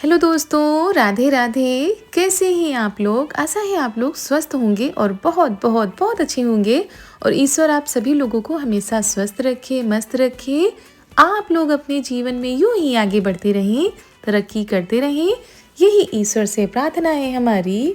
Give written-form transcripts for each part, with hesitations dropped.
Hello दोस्तों, राधे राधे। कैसे हैं आप लोग? आशा है आप लोग स्वस्थ होंगे और बहुत बहुत बहुत अच्छे होंगे। और ईश्वर आप सभी लोगों को हमेशा स्वस्थ रखे, मस्त रखे। आप लोग अपने जीवन में यूं ही आगे बढ़ते रहें, तरक्की करते रहें, यही ईश्वर से प्रार्थना है हमारी।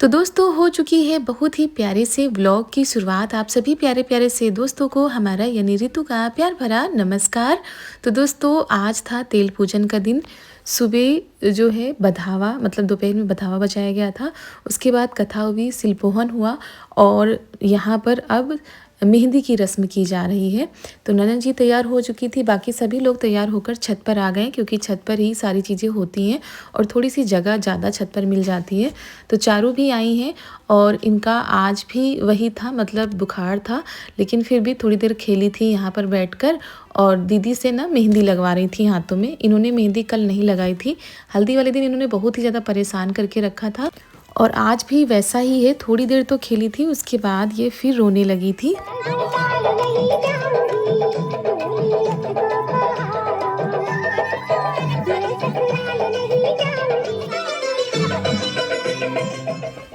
तो दोस्तों, हो चुकी है बहुत ही प्यारे से व्लॉग की शुरुआत। आप सभी प्यारे प्यारे से दोस्तों को हमारा यानी ऋतु का प्यार भरा नमस्कार। तो दोस्तों, आज था तेल पूजन का दिन। सुबह जो है बधावा, मतलब दोपहर में बधावा बजाया गया था। उसके बाद कथा हुई, सिलपोहन हुआ और यहाँ पर अब मेहंदी की रस्म की जा रही है। तो ननद जी तैयार हो चुकी थी, बाकी सभी लोग तैयार होकर छत पर आ गए, क्योंकि छत पर ही सारी चीज़ें होती हैं और थोड़ी सी जगह ज़्यादा छत पर मिल जाती है। तो चारू भी आई हैं और इनका आज भी वही था, मतलब बुखार था, लेकिन फिर भी थोड़ी देर खेली थी यहाँ पर बैठकर और दीदी से ना मेहंदी लगवा रही थी हाथों में। इन्होंने मेहंदी कल नहीं लगाई थी। हल्दी वाले दिन इन्होंने बहुत ही ज़्यादा परेशान करके रखा था और आज भी वैसा ही है। थोड़ी देर तो खेली थी, उसके बाद ये फिर रोने लगी थी।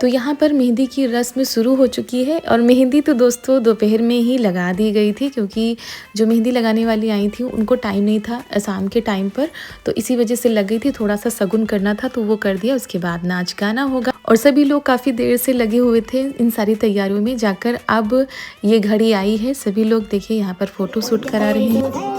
तो यहाँ पर मेहंदी की रस्म शुरू हो चुकी है और मेहंदी तो दोस्तों दोपहर में ही लगा दी गई थी, क्योंकि जो मेहंदी लगाने वाली आई थी उनको टाइम नहीं था शाम के टाइम पर, तो इसी वजह से लग गई थी। थोड़ा सा शगुन करना था तो वो कर दिया। उसके बाद नाच गाना होगा और सभी लोग काफ़ी देर से लगे हुए थे इन सारी तैयारियों में। जाकर अब ये घड़ी आई है। सभी लोग देखिए यहाँ पर फोटो शूट करा रहे हैं।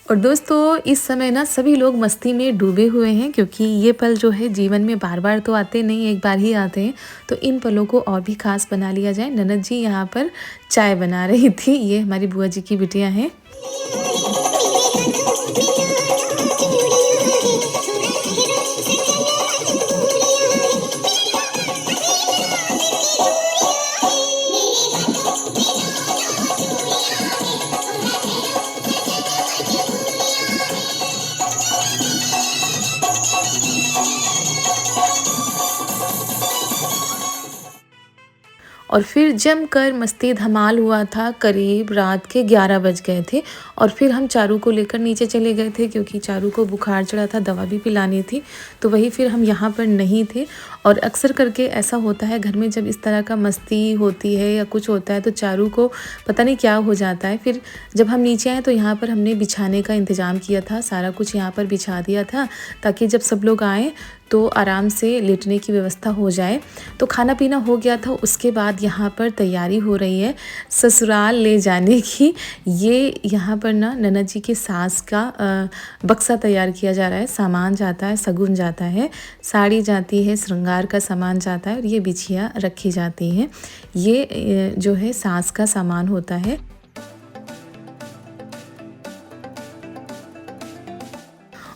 और दोस्तों, इस समय ना सभी लोग मस्ती में डूबे हुए हैं, क्योंकि ये पल जो है जीवन में बार बार तो आते नहीं, एक बार ही आते हैं। तो इन पलों को और भी खास बना लिया जाए। ननद जी यहाँ पर चाय बना रही थी। ये हमारी बुआ जी की बिटियाँ हैं। और फिर जमकर मस्ती धमाल हुआ था। करीब रात के 11 बज गए थे और फिर हम चारू को लेकर नीचे चले गए थे, क्योंकि चारू को बुखार चढ़ा था, दवा भी पिलानी थी। तो वही फिर हम यहाँ पर नहीं थे। और अक्सर करके ऐसा होता है घर में, जब इस तरह का मस्ती होती है या कुछ होता है तो चारू को पता नहीं क्या हो जाता है। फिर जब हम नीचे आए तो यहाँ पर हमने बिछाने का इंतज़ाम किया था, सारा कुछ यहाँ पर बिछा दिया था, ताकि जब सब लोग आएँ तो आराम से लेटने की व्यवस्था हो जाए। तो खाना पीना हो गया था। उसके बाद यहाँ पर तैयारी हो रही है ससुराल ले जाने की। ये यहाँ पर ना ननद जी की सास का बक्सा तैयार किया जा रहा है। सामान जाता है, शगुन जाता है, साड़ी जाती है, श्रृंगार का सामान जाता है और ये बिछिया रखी जाती हैं। ये जो है सास का सामान होता है।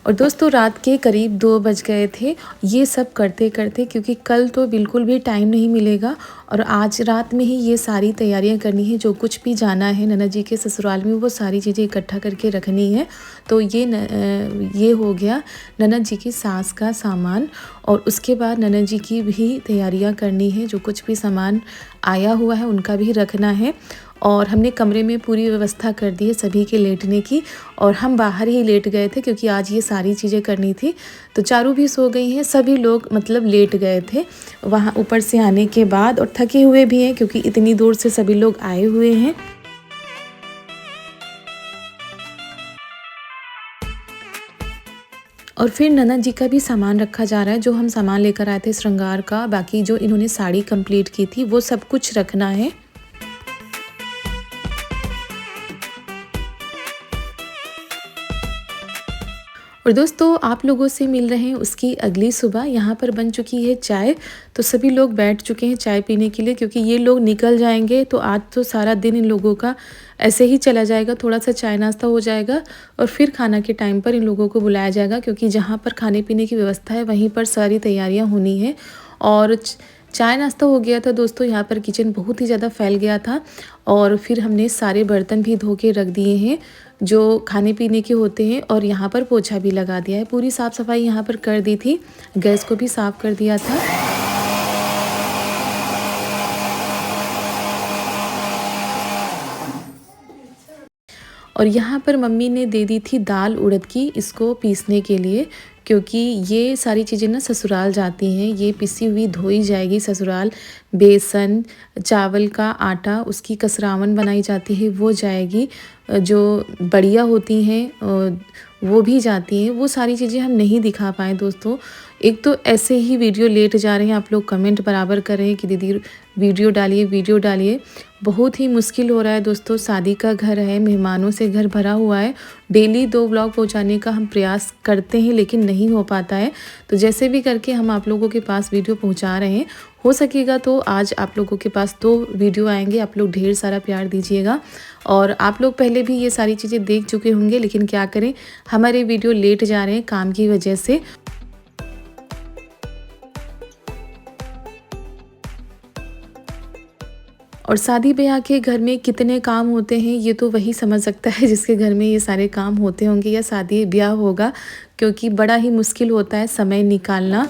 और दोस्तों, रात के करीब 2 बज गए थे ये सब करते करते, क्योंकि कल तो बिल्कुल भी टाइम नहीं मिलेगा और आज रात में ही ये सारी तैयारियां करनी है। जो कुछ भी जाना है ननद जी के ससुराल में, वो सारी चीज़ें इकट्ठा करके रखनी है। तो ये हो गया ननद जी की सास का सामान। और उसके बाद ननद जी की भी तैयारियां करनी है। जो कुछ भी सामान आया हुआ है उनका भी रखना है। और हमने कमरे में पूरी व्यवस्था कर दी है सभी के लेटने की, और हम बाहर ही लेट गए थे, क्योंकि आज ये सारी चीज़ें करनी थी। तो चारू भी सो गई हैं, सभी लोग मतलब लेट गए थे वहाँ ऊपर से आने के बाद, और थके हुए भी हैं क्योंकि इतनी दूर से सभी लोग आए हुए हैं। और फिर ननद जी का भी सामान रखा जा रहा है। जो हम सामान लेकर आए थे श्रृंगार का, बाकी जो इन्होंने साड़ी कंप्लीट की थी, वो सब कुछ रखना है। और दोस्तों आप लोगों से मिल रहे हैं उसकी अगली सुबह। यहाँ पर बन चुकी है चाय, तो सभी लोग बैठ चुके हैं चाय पीने के लिए, क्योंकि ये लोग निकल जाएंगे तो आज तो सारा दिन इन लोगों का ऐसे ही चला जाएगा। थोड़ा सा चाय नाश्ता हो जाएगा और फिर खाना के टाइम पर इन लोगों को बुलाया जाएगा, क्योंकि जहाँ पर खाने पीने की व्यवस्था है वहीं पर सारी तैयारियाँ होनी है। और चाय नाश्ता हो गया था दोस्तों। यहाँ पर किचन बहुत ही ज़्यादा फैल गया था और फिर हमने सारे बर्तन भी धो के रख दिए हैं जो खाने पीने के होते हैं, और यहाँ पर पोछा भी लगा दिया है। पूरी साफ़ सफाई यहाँ पर कर दी थी, गैस को भी साफ़ कर दिया था। और यहाँ पर मम्मी ने दे दी थी दाल उड़द की, इसको पीसने के लिए, क्योंकि ये सारी चीज़ें ना ससुराल जाती हैं। ये पिसी हुई धोई जाएगी ससुराल। बेसन, चावल का आटा, उसकी कसरावन बनाई जाती है वो जाएगी। जो बढ़िया होती हैं वो भी जाती हैं। वो सारी चीज़ें हम नहीं दिखा पाए दोस्तों। एक तो ऐसे ही वीडियो लेट जा रहे हैं, आप लोग कमेंट बराबर कर रहे हैं कि दीदी वीडियो डालिए। बहुत ही मुश्किल हो रहा है दोस्तों। शादी का घर है, मेहमानों से घर भरा हुआ है। डेली 2 व्लॉग पहुंचाने का हम प्रयास करते हैं लेकिन नहीं हो पाता है। तो जैसे भी करके हम आप लोगों के पास वीडियो पहुंचा रहे हैं। हो सकेगा तो आज आप लोगों के पास 2 वीडियो आएंगे। आप लोग ढेर सारा प्यार दीजिएगा। और आप लोग पहले भी ये सारी चीज़ें देख चुके होंगे, लेकिन क्या करें, हमारे वीडियो लेट जा रहे हैं काम की वजह से। और शादी ब्याह के घर में कितने काम होते हैं ये तो वही समझ सकता है जिसके घर में ये सारे काम होते होंगे या शादी ब्याह होगा, क्योंकि बड़ा ही मुश्किल होता है समय निकालना।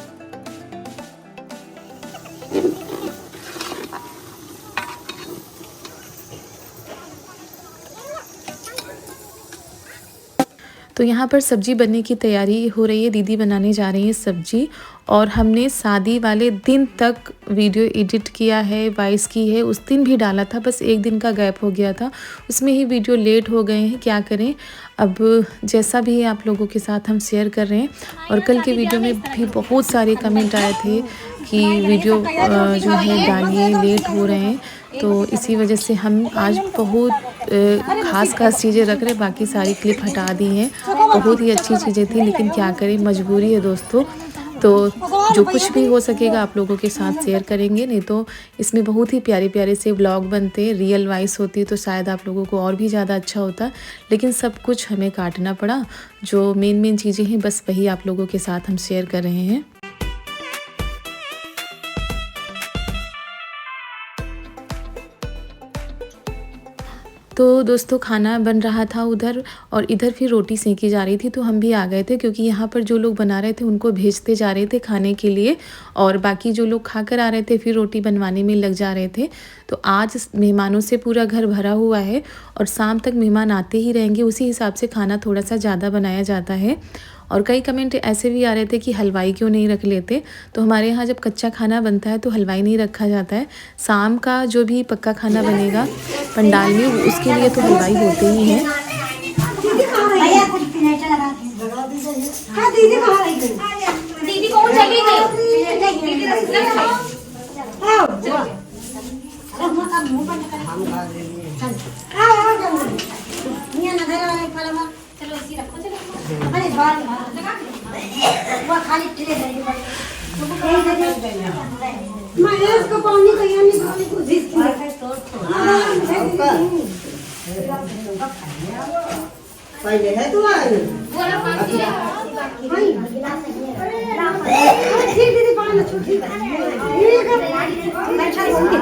तो यहाँ पर सब्जी बनने की तैयारी हो रही है। दीदी बनाने जा रही हैं सब्जी। और हमने शादी वाले दिन तक वीडियो एडिट किया है, वॉइस की है, उस दिन भी डाला था, बस एक दिन का गैप हो गया था, उसमें ही वीडियो लेट हो गए हैं। क्या करें, अब जैसा भी है आप लोगों के साथ हम शेयर कर रहे हैं। और कल के वीडियो में भी बहुत सारे कमेंट आए थे कि वीडियो जो है डालिए, लेट हो रहे हैं। तो इसी वजह से हम आज बहुत खास चीज़ें रख रहे हैं, बाकी सारी क्लिप हटा दी हैं। बहुत ही अच्छी चीज़ें थी, लेकिन क्या करें, मजबूरी है दोस्तों। तो जो कुछ भी हो सकेगा आप लोगों के साथ शेयर करेंगे। नहीं तो इसमें बहुत ही प्यारे से व्लॉग बनते हैं, रियल वॉइस होती है तो शायद आप लोगों को और भी ज़्यादा अच्छा होता। लेकिन सब कुछ हमें काटना पड़ा। जो मेन चीज़ें हैं बस वही आप लोगों के साथ हम शेयर कर रहे हैं। तो दोस्तों खाना बन रहा था उधर, और इधर फिर रोटी सेंकी जा रही थी। तो हम भी आ गए थे, क्योंकि यहाँ पर जो लोग बना रहे थे उनको भेजते जा रहे थे खाने के लिए, और बाकी जो लोग खा कर आ रहे थे फिर रोटी बनवाने में लग जा रहे थे। तो आज मेहमानों से पूरा घर भरा हुआ है और शाम तक मेहमान आते ही रहेंगे। उसी हिसाब से खाना थोड़ा सा ज़्यादा बनाया जाता है। और कई कमेंट ऐसे भी आ रहे थे कि हलवाई क्यों नहीं रख लेते। तो हमारे यहाँ जब कच्चा खाना बनता है तो हलवाई नहीं रखा जाता है। शाम का जो भी पक्का खाना बनेगा पंडाल में, उसके लिए तो हलवाई होते ही हैं। चलो इसी रखो, चलो अरे बाल वो खाली ट्रे दे मैं इसको पानी का यानी पानी को जिस की पहले है तो बोला पानी ठीक दीदी पानी छोटी बैठा होंगे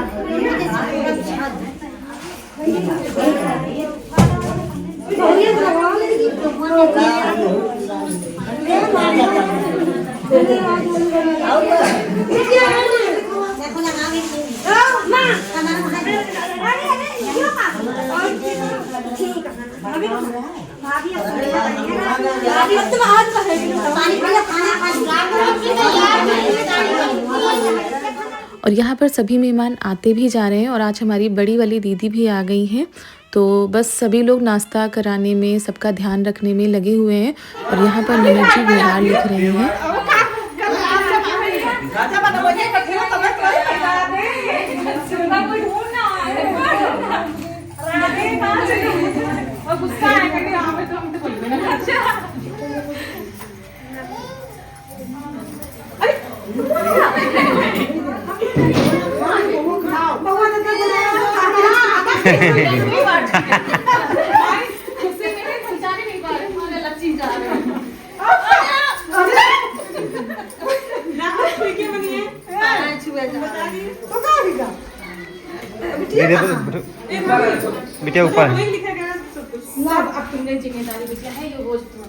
और यहाँ पर सभी मेहमान आते भी जा रहे हैं। और आज हमारी बड़ी वाली दीदी भी आ गई हैं। तो बस सभी लोग नाश्ता कराने में, सबका ध्यान रखने में लगे हुए हैं। और यहाँ पर ननद जी बिहार लिख रहे हैं। भगवान का बिटिया ऊपर है। अब तुमने जिम्मेदारी बिटिया है ये रोज तुम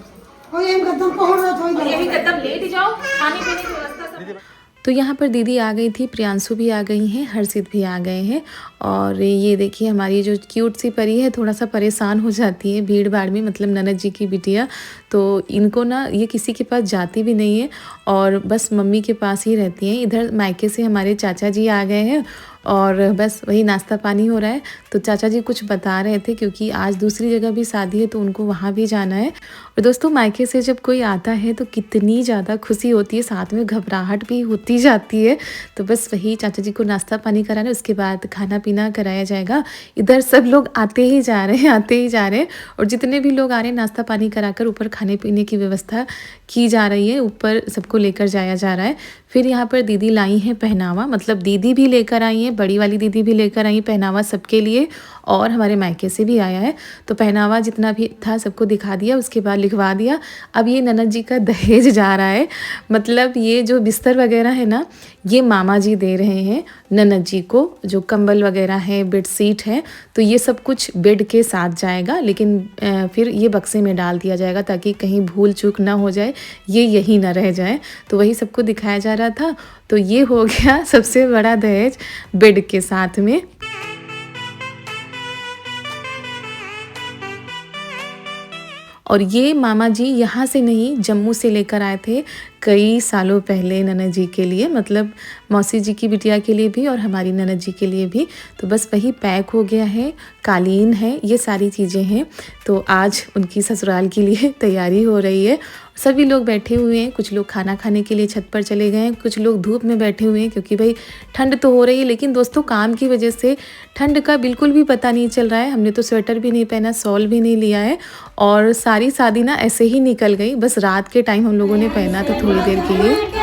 और ये कदम पहुंच रहा था और यही कदम लेट जाओ खाने पीने की व्यवस्था सब। तो यहाँ पर दीदी आ गई थी, प्रियांशु भी आ गई हैं, हर्षित भी आ गए हैं। और ये देखिए हमारी जो क्यूट सी परी है थोड़ा सा परेशान हो जाती है भीड़ भाड़ में, मतलब ननद जी की बिटिया। तो इनको ना ये किसी के पास जाती भी नहीं है और बस मम्मी के पास ही रहती हैं। इधर मायके से हमारे चाचा जी आ गए हैं और बस वही नाश्ता पानी हो रहा है। तो चाचा जी कुछ बता रहे थे क्योंकि आज दूसरी जगह भी शादी है तो उनको वहाँ भी जाना है। और दोस्तों मायके से जब कोई आता है तो कितनी ज़्यादा खुशी होती है, साथ में घबराहट भी होती जाती है। तो बस वही चाचा जी को नाश्ता पानी कराना, उसके बाद खाना पीना कराया जाएगा। इधर सब लोग आते ही जा रहे हैं, आते ही जा रहे हैं। और जितने भी लोग आ रहे हैं नाश्ता पानी कराकर ऊपर खाने पीने की व्यवस्था की जा रही है, ऊपर सबको लेकर जाया जा रहा है। फिर यहाँ पर दीदी लाई हैं पहनावा, मतलब दीदी भी लेकर आई हैं, बड़ी वाली दीदी भी लेकर आई पहनावा सबके लिए और हमारे मायके से भी आया है। तो पहनावा जितना भी था सबको दिखा दिया, उसके बाद लिखवा दिया। अब ये ननद जी का दहेज जा रहा है, मतलब ये जो बिस्तर वगैरह है ना ये मामा जी दे रहे हैं ननद जी को, जो कंबल वगैरह है, बेड शीट है, तो ये सब कुछ बेड के साथ जाएगा। लेकिन फिर ये बक्से में डाल दिया जाएगा ताकि कहीं भूल चूक ना हो जाए, ये यहीं ना रह जाए। तो वही सबको दिखाया जा रहा था। तो ये हो गया सबसे बड़ा दहेज बेड के साथ में। और ये मामा जी यहाँ से नहीं जम्मू से लेकर आए थे कई सालों पहले ननद जी के लिए, मतलब मौसी जी की बिटिया के लिए भी और हमारी ननद जी के लिए भी। तो बस वही पैक हो गया है, कालीन है, ये सारी चीज़ें हैं। तो आज उनकी ससुराल के लिए तैयारी हो रही है। सभी लोग बैठे हुए हैं, कुछ लोग खाना खाने के लिए छत पर चले गए हैं, कुछ लोग धूप में बैठे हुए हैं क्योंकि भाई ठंड तो हो रही है। लेकिन दोस्तों काम की वजह से ठंड का बिल्कुल भी पता नहीं चल रहा है। हमने तो स्वेटर भी नहीं पहना, शॉल भी नहीं लिया है और सारी शादी ना ऐसे ही निकल गई। बस रात के टाइम हम लोगों ने पहना था थोड़ी देर के लिए।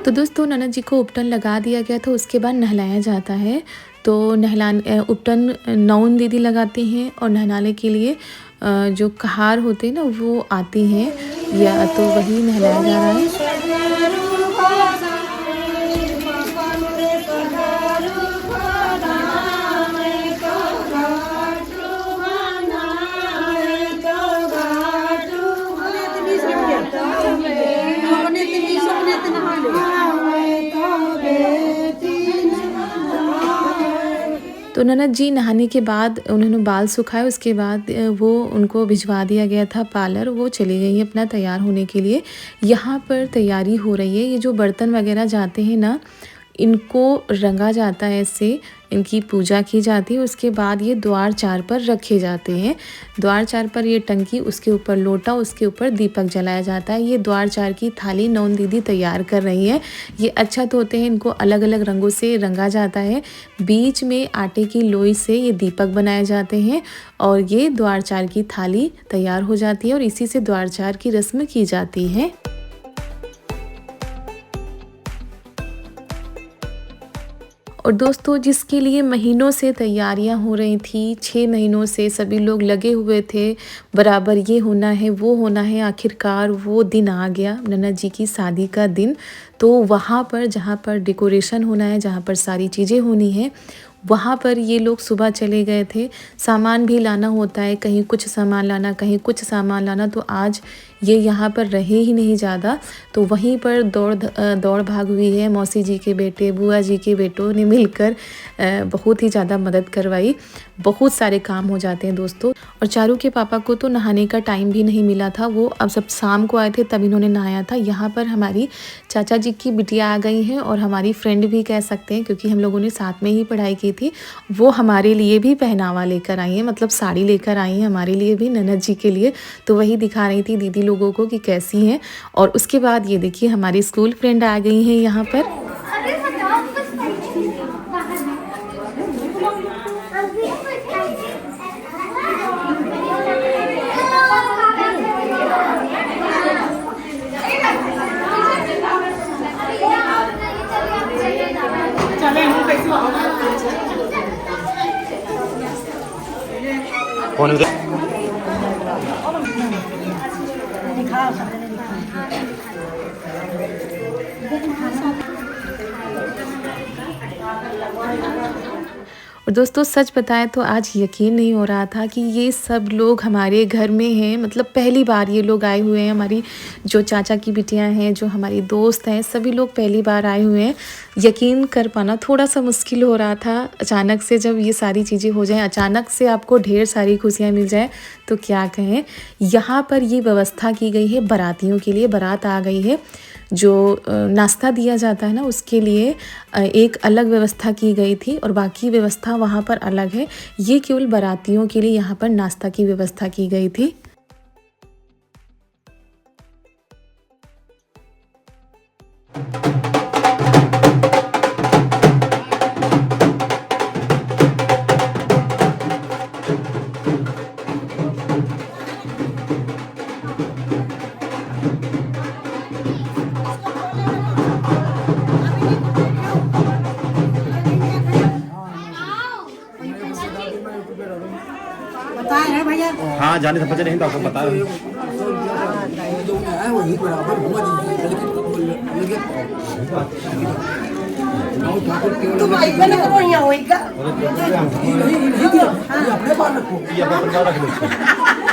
तो दोस्तों ननद जी को उपटन लगा दिया गया था, उसके बाद नहलाया जाता है। तो उपटन नौन दीदी लगाती हैं और नहलाने के लिए जो कहार होते हैं ना वो आती हैं, या तो वही नहलाया जा रहा है। तो ननद जी नहाने के बाद उन्होंने बाल सुखाए, उसके बाद वो उनको भिजवा दिया गया था पार्लर। वो चली गई अपना तैयार होने के लिए। यहाँ पर तैयारी हो रही है, ये जो बर्तन वगैरह जाते हैं ना इनको रंगा जाता है, ऐसे इनकी पूजा की जाती है। उसके बाद ये द्वार चार पर रखे जाते हैं। द्वार चार पर ये टंकी, उसके ऊपर लोटा, उसके ऊपर दीपक जलाया जाता है। ये द्वार चार की थाली नौन दीदी तैयार कर रही है। ये अच्छत होते हैं, इनको अलग अलग रंगों से रंगा जाता है। बीच में आटे की लोई से ये दीपक बनाए जाते हैं और ये द्वार चार की थाली तैयार हो जाती है और इसी से द्वार चार की रस्म की जाती है। और दोस्तों जिसके लिए महीनों से तैयारियां हो रही थी, 6 महीनों से सभी लोग लगे हुए थे, बराबर ये होना है, वो होना है, आखिरकार वो दिन आ गया, ननद जी की शादी का दिन। तो वहाँ पर जहाँ पर डेकोरेशन होना है, जहाँ पर सारी चीज़ें होनी है, वहाँ पर ये लोग सुबह चले गए थे। सामान भी लाना होता है, कहीं कुछ सामान लाना, कहीं कुछ सामान लाना, तो आज ये यहाँ पर रहे ही नहीं ज़्यादा। तो वहीं पर दौड़ भाग हुई है। मौसी जी के बेटे, बुआ जी के बेटों ने मिलकर बहुत ही ज़्यादा मदद करवाई। बहुत सारे काम हो जाते हैं दोस्तों। और चारू के पापा को तो नहाने का टाइम भी नहीं मिला था, वो अब सब शाम को आए थे तब इन्होंने नहाया था। यहाँ पर हमारी चाचा जी की बिटिया आ गई हैं और हमारी फ्रेंड भी कह सकते हैं, क्योंकि हम लोगों ने साथ में ही पढ़ाई की थी। वो हमारे लिए भी पहनावा लेकर आई हैं, मतलब साड़ी लेकर आई हैं हमारे लिए भी, ननद जी के लिए। तो वही दिखा रही थी दीदी लोगों को कि कैसी हैं। और उसके बाद ये देखिए हमारी स्कूल फ्रेंड आ गई हैं यहाँ पर। फोन उधर और दोस्तों सच बताएं तो आज यकीन नहीं हो रहा था कि ये सब लोग हमारे घर में हैं। मतलब पहली बार ये लोग आए हुए हैं। हमारी जो चाचा की बिटियां हैं, जो हमारी दोस्त हैं, सभी लोग पहली बार आए हुए हैं। यकीन कर पाना थोड़ा सा मुश्किल हो रहा था। अचानक से जब ये सारी चीज़ें हो जाएं, अचानक से आपको ढेर सारी खुशियाँ मिल जाए तो क्या कहें। यहाँ पर ये व्यवस्था की गई है बारातियों के लिए। बारात आ गई है, जो नाश्ता दिया जाता है ना, उसके लिए एक अलग व्यवस्था की गई थी और बाकी व्यवस्था वहाँ पर अलग है। ये केवल बारातियों के लिए यहाँ पर नाश्ता की व्यवस्था की गई थी। बताए हैं भैया। हाँ जाने से पता नहीं तो आपको बता रहे तो भाई मैंने करो यहाँ होएगा।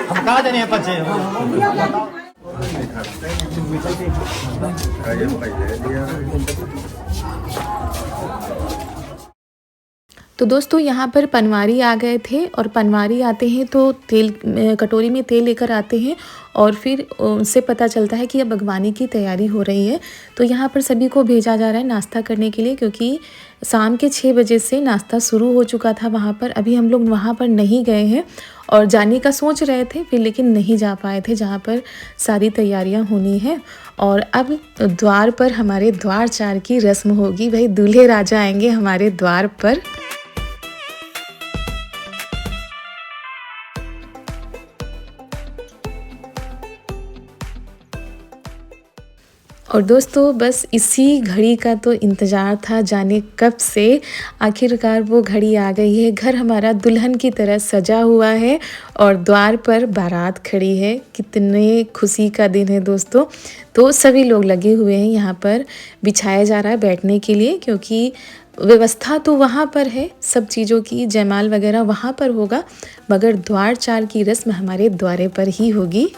हम कहा जाने हैं बच्चे तो दोस्तों यहाँ पर पनवारी आ गए थे और पनवारी आते हैं तो तेल कटोरी में तेल लेकर आते हैं और फिर उनसे पता चलता है कि अब भगवानी की तैयारी हो रही है। तो यहाँ पर सभी को भेजा जा रहा है नाश्ता करने के लिए, क्योंकि शाम के 6 बजे से नाश्ता शुरू हो चुका था वहाँ पर। अभी हम लोग वहाँ पर नहीं गए हैं और जाने का सोच रहे थे फिर, लेकिन नहीं जा पाए थे जहाँ पर सारी तैयारियाँ होनी है। और अब द्वार पर हमारे द्वार चार की रस्म होगी। भाई दूल्हे राजा आएंगे हमारे द्वार पर। और दोस्तों बस इसी घड़ी का तो इंतज़ार था, जाने कब से। आखिरकार वो घड़ी आ गई है। घर हमारा दुल्हन की तरह सजा हुआ है और द्वार पर बारात खड़ी है। कितने खुशी का दिन है दोस्तों। तो सभी लोग लगे हुए हैं, यहाँ पर बिछाया जा रहा है बैठने के लिए, क्योंकि व्यवस्था तो वहाँ पर है सब चीज़ों की, जयमाल वगैरह वहाँ पर होगा, मगर द्वार चार की रस्म हमारे द्वारे पर ही होगी।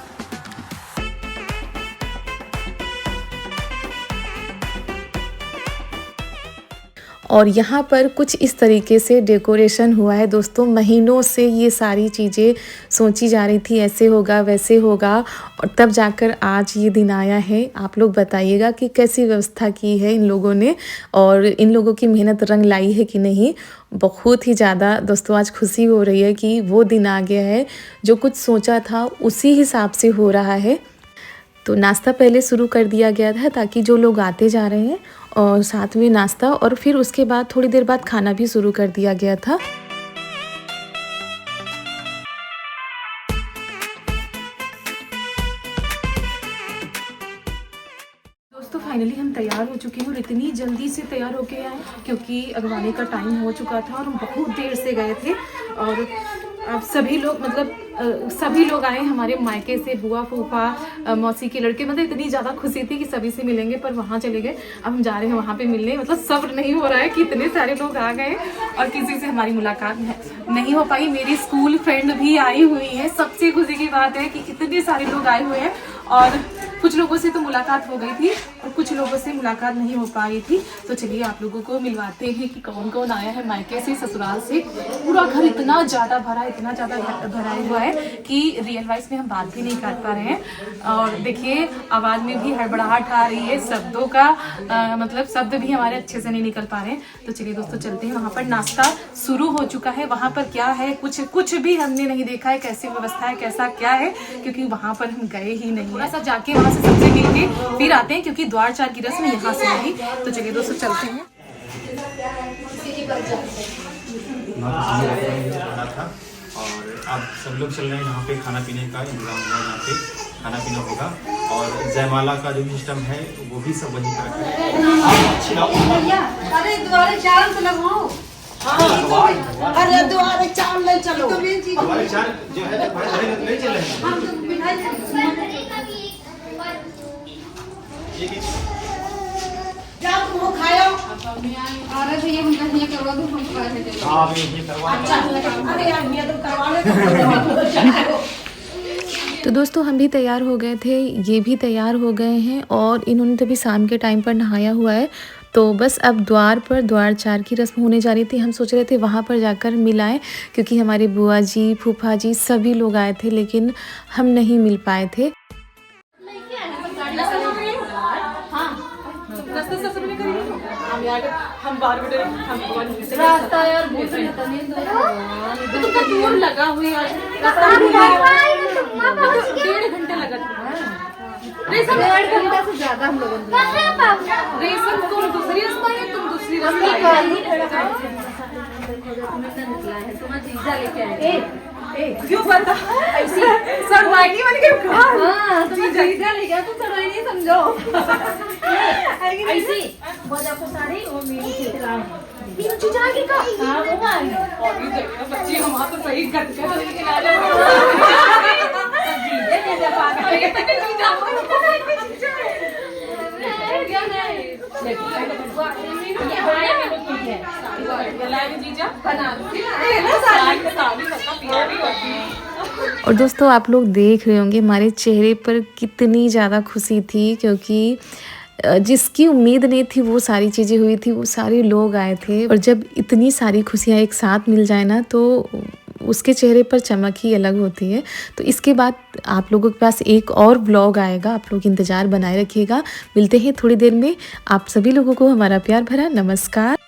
और यहाँ पर कुछ इस तरीके से डेकोरेशन हुआ है दोस्तों। महीनों से ये सारी चीज़ें सोची जा रही थी, ऐसे होगा वैसे होगा, और तब जाकर आज ये दिन आया है। आप लोग बताइएगा कि कैसी व्यवस्था की है इन लोगों ने और इन लोगों की मेहनत रंग लाई है कि नहीं। बहुत ही ज़्यादा दोस्तों आज खुशी हो रही है कि वो दिन आ गया है, जो कुछ सोचा था उसी हिसाब से हो रहा है। तो नाश्ता पहले शुरू कर दिया गया था ताकि जो लोग आते जा रहे हैं और साथ में नाश्ता, और फिर उसके बाद थोड़ी देर बाद खाना भी शुरू कर दिया गया था। दोस्तों फाइनली हम तैयार हो चुके हैं और इतनी जल्दी से तैयार होके आए क्योंकि अगवानी का टाइम हो चुका था और हम बहुत देर से गए थे। और अब सभी लोग मतलब सभी लोग आए हमारे मायके से, बुआ फूफा मौसी के लड़के, मतलब इतनी ज़्यादा खुशी थी कि सभी से मिलेंगे, पर वहाँ चले गए। अब हम जा रहे हैं वहाँ पे मिलने, मतलब सब्र नहीं हो रहा है कि इतने सारे लोग आ गए और किसी से हमारी मुलाकात नहीं हो पाई। मेरी स्कूल फ्रेंड भी आई हुई है। सबसे खुशी की बात है कि इतने सारे लोग आए हुए हैं और कुछ लोगों से तो मुलाकात हो गई थी और कुछ लोगों से मुलाकात नहीं हो पाई थी। तो चलिए आप लोगों को मिलवाते हैं कि कौन कौन आया है मायके से, ससुराल से। पूरा घर इतना ज़्यादा भरा, इतना ज़्यादा भरा हुआ है कि रियल वाइज में हम बात भी नहीं कर पा रहे हैं। और देखिए आवाज़ में भी हड़बड़ाहट आ रही है, शब्दों का मतलब शब्द भी हमारे अच्छे से नहीं निकल पा रहे हैं। तो चलिए दोस्तों चलते हैं। वहाँ पर नाश्ता शुरू हो चुका है। वहाँ पर क्या है कुछ भी हमने नहीं देखा है, कैसी व्यवस्था है, कैसा क्या है, क्योंकि वहाँ पर हम गए ही नहीं। थोड़ा सा जाके वहाँ से सबसे मिलके फिर आते हैं, क्योंकि द्वार चार की रस्म यहाँ से होगी। तो चलिए दोस्तों चलते हैं। और अब सब लोग चल रहे हैं यहाँ पे, खाना पीने का इंतजाम हुआ, यहाँ पे खाना पीना होगा और जयमाला का जो सिस्टम है वो भी सब वहीं पर है। अरे द्वारे चार तो लगवाओ। अरे द्वारे चार ले चलो। हमारे चार जो है नहीं चल रहे हैं। हम तो मिठाई जाओ तुम वो खाओ। अरे भैया हम कहीं करवा दो, हम करवा देते। हाँ अभी ये करवा अरे यार ये तो करवा ले। तो दोस्तों हम भी तैयार हो गए थे, ये भी तैयार हो गए हैं और इन्होंने तो भी शाम के टाइम पर नहाया हुआ है। तो बस अब द्वार पर द्वार चार की रस्म होने जा रही थी। हम सोच रहे थे वहाँ पर जाकर मिलाएं, क्योंकि हमारे बुआ जी फूफा जी सभी लोग आए थे, लेकिन हम नहीं मिल पाए थे। रास्ता यार बहुत दूर लगा हुई है। 1.5 घंटा लगा था। 1.5 घंटा से ज्यादा हम लोगों ने। रेशम तुम दूसरी रास्ता है, तुम दूसरी रास्ता तुम्हारा जीजा लेके आए। क्यों पता ऐसी सरवाइनी बन के कहा। हाँ तुम जीजा ले गया, तुम सरवाइनी समझो। ऐसी बहुत आपको साड़ी और मेरी खिलाओ तीन चीज आगे का। हाँ वो आई और ये देखो बच्ची हमारा तो सही कट के लेके आ जाओ। जीजा के जब आ गए तो जीजा क्या नहीं और दोस्तों आप लोग देख रहे होंगे हमारे चेहरे पर कितनी ज़्यादा खुशी थी, क्योंकि जिसकी उम्मीद नहीं थी वो सारी चीज़ें हुई थी, वो सारे लोग आए थे। और जब इतनी सारी खुशियाँ एक साथ मिल जाए ना, तो उसके चेहरे पर चमक ही अलग होती है। तो इसके बाद आप लोगों के पास एक और ब्लॉग आएगा, आप लोग इंतज़ार बनाए रखिएगा। मिलते हैं थोड़ी देर में। आप सभी लोगों को हमारा प्यार भरा नमस्कार।